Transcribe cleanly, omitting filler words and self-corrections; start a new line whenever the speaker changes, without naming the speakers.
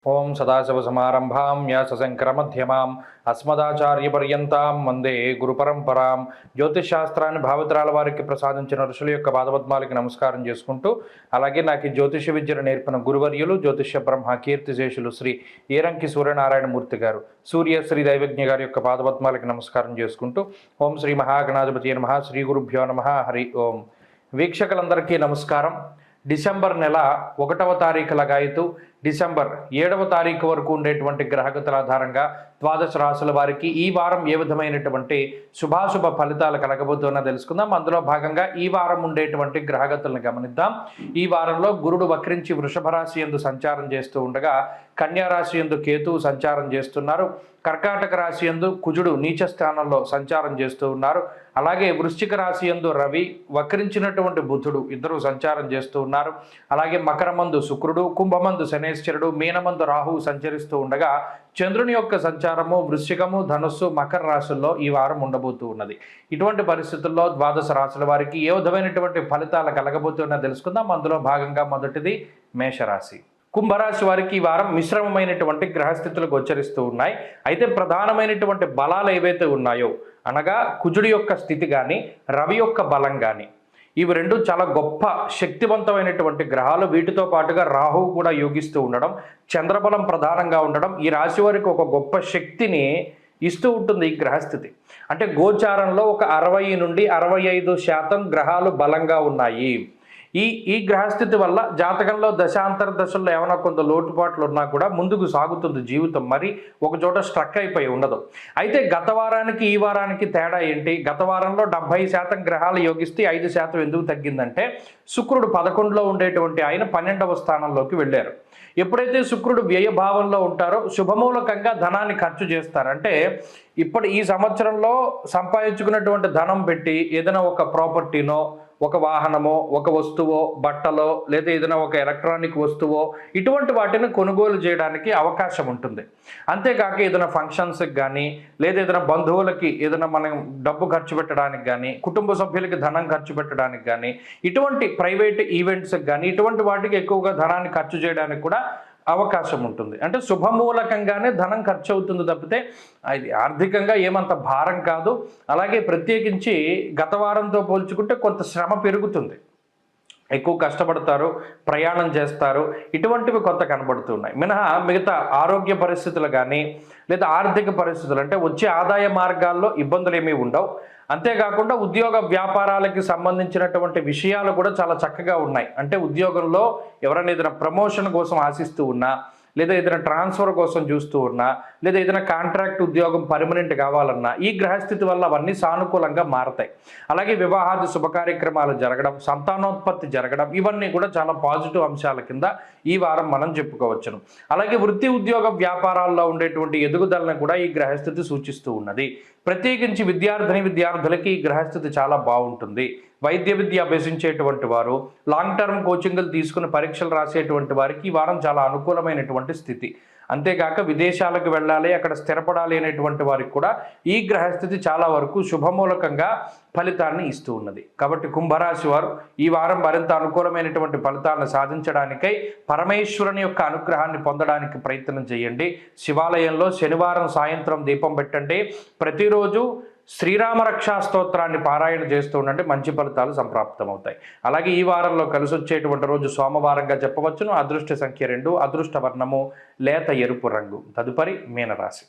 ఓం సదాశివసమారంభాం వ్యాసశంకరమధ్యమాం అస్మదాచార్యపర్యంతాం వందే గురు పరంపరాం. జ్యోతిషశాస్త్రాన్ని భావితరాల వారికి ప్రసాదించిన ఋషుల యొక్క పాదపద్మాలకి నమస్కారం చేసుకుంటూ, అలాగే నాకు ఈ జ్యోతిష విద్యను నేర్పిన గురువర్యులు జ్యోతిష బ్రహ్మ కీర్తిశేషులు శ్రీ ఈరంకి సూర్యనారాయణమూర్తి గారు, సూర్యశ్రీ దైవజ్ఞ గారి యొక్క పాదపద్మాలకి నమస్కారం చేసుకుంటూ, ఓం శ్రీ మహాగణాధిపతి నమః, శ్రీ గురుభ్యో నమః, హరి ఓం. వీక్షకులందరికీ నమస్కారం. డిసెంబర్ నెల 1వ తారీఖు లగాయతు డిసెంబర్ 7వ తారీఖు వరకు ఉండేటువంటి గ్రహగతుల ఆధారంగా ద్వాదశ రాశుల వారికి ఈ వారం ఏ విధమైనటువంటి శుభాశుభ ఫలితాలు కలగబోతున్నా తెలుసుకుందాం. అందులో భాగంగా ఈ వారం ఉండేటువంటి గ్రహగతులను గమనిద్దాం. ఈ వారంలో గురుడు వక్రించి వృషభ రాశి యందు సంచారం చేస్తూ ఉండగా, కన్యా రాశి యందు కేతువు సంచారం చేస్తున్నారు. కర్కాటక రాశి యందు కుజుడు నీచ స్థానంలో సంచారం చేస్తూ ఉన్నారు. అలాగే వృశ్చిక రాశి యందు రవి, వక్రించినటువంటి బుధుడు ఇద్దరు సంచారం చేస్తూ ఉన్నారు. అలాగే మకరమందు శుక్రుడు, కుంభమందు శనేశ్వరుడు, మీనమందు రాహువు సంచరిస్తూ ఉండగా, చంద్రుని యొక్క సంచారము వృశ్చికము, ధనుస్సు, మకర రాశుల్లో ఈ వారం ఉండబోతూ ఉన్నది. ఇటువంటి పరిస్థితుల్లో ద్వాదశ రాశుల వారికి ఏ విధమైనటువంటి ఫలితాలు కలగబోతున్నా తెలుసుకుందాం. అందులో భాగంగా మొదటిది మేషరాశి. కుంభరాశి వారికి ఈ వారం మిశ్రమమైనటువంటి గ్రహస్థితులు గోచరిస్తూ ఉన్నాయి. అయితే ప్రధానమైనటువంటి బలాలు ఏవైతే ఉన్నాయో, అనగా కుజుడి యొక్క స్థితి కానీ, రవి యొక్క బలం కానీ, ఇవి రెండు చాలా గొప్ప శక్తివంతమైనటువంటి గ్రహాలు. వీటితో పాటుగా రాహువు కూడా యోగిస్తూ ఉండడం, చంద్రబలం ప్రధానంగా ఉండడం ఈ రాశి వారికి ఒక గొప్ప శక్తిని ఇస్తూ ఉంటుంది. ఈ గ్రహస్థితి అంటే గోచారంలో ఒక 60 నుండి 65% గ్రహాలు బలంగా ఉన్నాయి. ఈ గ్రహస్థితి వల్ల జాతకంలో దశాంతర దశల్లో ఏమైనా కొంత లోటుపాట్లు ఉన్నా కూడా ముందుకు సాగుతుంది జీవితం, మరి ఒక చోట స్ట్రక్ అయిపోయి ఉండదు. అయితే గత వారానికి ఈ వారానికి తేడా ఏంటి? గత వారంలో 70% గ్రహాలు యోగిస్తే 5% ఎందుకు తగ్గిందంటే, శుక్రుడు 11లో ఉండేటువంటి ఆయన 12వ స్థానంలోకి వెళ్ళారు. ఎప్పుడైతే శుక్రుడు వ్యయభావంలో ఉంటారో శుభమూలకంగా ధనాన్ని ఖర్చు చేస్తారంటే, ఈ సంవత్సరంలో సంపాదించుకున్నటువంటి ధనం పెట్టి ఏదైనా ఒక ప్రాపర్టీనో, ఒక వాహనమో, ఒక వస్తువో, బట్టలో, లేదా ఏదైనా ఒక ఎలక్ట్రానిక్ వస్తువో, ఇటువంటి వాటిని కొనుగోలు చేయడానికి అవకాశం ఉంటుంది. అంతేకాక ఏదైనా ఫంక్షన్స్కి కానీ, లేదా ఏదైనా బంధువులకి ఏదైనా మనం డబ్బు ఖర్చు పెట్టడానికి కానీ, కుటుంబ సభ్యులకి ధనం ఖర్చు పెట్టడానికి కానీ, ఇటువంటి ప్రైవేట్ ఈవెంట్స్కి కానీ, ఇటువంటి వాటికి ఎక్కువగా ధనాన్ని ఖర్చు చేయడానికి కూడా అవకాశం ఉంటుంది. అంటే శుభమూలకంగానే ధనం ఖర్చు అవుతుంది తప్పితే అది ఆర్థికంగా ఏమంత భారం కాదు. అలాగే ప్రత్యేకించి గత వారంతో పోల్చుకుంటే కొంత శ్రమ పెరుగుతుంది, ఎక్కువ కష్టపడతారు, ప్రయాణం చేస్తారు, ఇటువంటివి కొంత కనబడుతున్నాయి. మిగతా ఆరోగ్య పరిస్థితులు కానీ, లేదా ఆర్థిక పరిస్థితులు అంటే వచ్చే ఆదాయ మార్గాల్లో ఇబ్బందులు ఏమీ ఉండవు. అంతేకాకుండా ఉద్యోగ వ్యాపారాలకి సంబంధించినటువంటి విషయాలు కూడా చాలా చక్కగా ఉన్నాయి. అంటే ఉద్యోగంలో ఎవరైనా ఏదైనా ప్రమోషన్ కోసం ఆశిస్తూ ఉన్నా, లేదా ఏదైనా ట్రాన్స్ఫర్ కోసం చూస్తూ ఉన్నా, లేదా ఏదైనా కాంట్రాక్ట్ ఉద్యోగం పర్మనెంట్ కావాలన్నా ఈ గ్రహస్థితి వల్ల అవన్నీ సానుకూలంగా మారతాయి. అలాగే వివాహాది శుభకార్యక్రమాలు జరగడం, సంతానోత్పత్తి జరగడం, ఇవన్నీ కూడా చాలా పాజిటివ్ అంశాల కింద ఈ వారం మనం చెప్పుకోవచ్చును. అలాగే వృత్తి ఉద్యోగ వ్యాపారాల్లో ఉండేటువంటి ఎదుగుదలను కూడా ఈ గ్రహస్థితి సూచిస్తూ ఉన్నది. ప్రత్యేకించి విద్యార్థులకి ఈ గ్రహస్థితి చాలా బాగుంటుంది. వైద్య విద్య అభ్యసించేటువంటి వారు, లాంగ్ టర్మ్ కోచింగ్లు తీసుకుని పరీక్షలు రాసేటువంటి వారికి ఈ వారం చాలా అనుకూలమైనటువంటి స్థితి. అంతేకాక విదేశాలకు వెళ్ళాలి, అక్కడ స్థిరపడాలి అనేటువంటి వారికి కూడా ఈ గ్రహస్థితి చాలా వరకు శుభమూలకంగా ఫలితాన్ని ఇస్తూ ఉన్నది. కాబట్టి కుంభరాశి వారు ఈ వారం మరింత అనుకూలమైనటువంటి ఫలితాలను సాధించడానికై పరమేశ్వరుని యొక్క అనుగ్రహాన్ని పొందడానికి ప్రయత్నం చేయండి. శివాలయంలో శనివారం సాయంత్రం దీపం పెట్టండి. ప్రతిరోజు శ్రీరామ రక్షా స్తోత్రాన్ని పారాయణ చేస్తూ ఉండండి, మంచి ఫలితాలు సంప్రాప్తమవుతాయి. అలాగే ఈ వారంలో కలిసి వచ్చేటువంటి రోజు సోమవారంగా చెప్పవచ్చును. అదృష్ట సంఖ్య 2, అదృష్ట వర్ణము లేత ఎరుపు రంగు. తదుపరి మీనరాశి.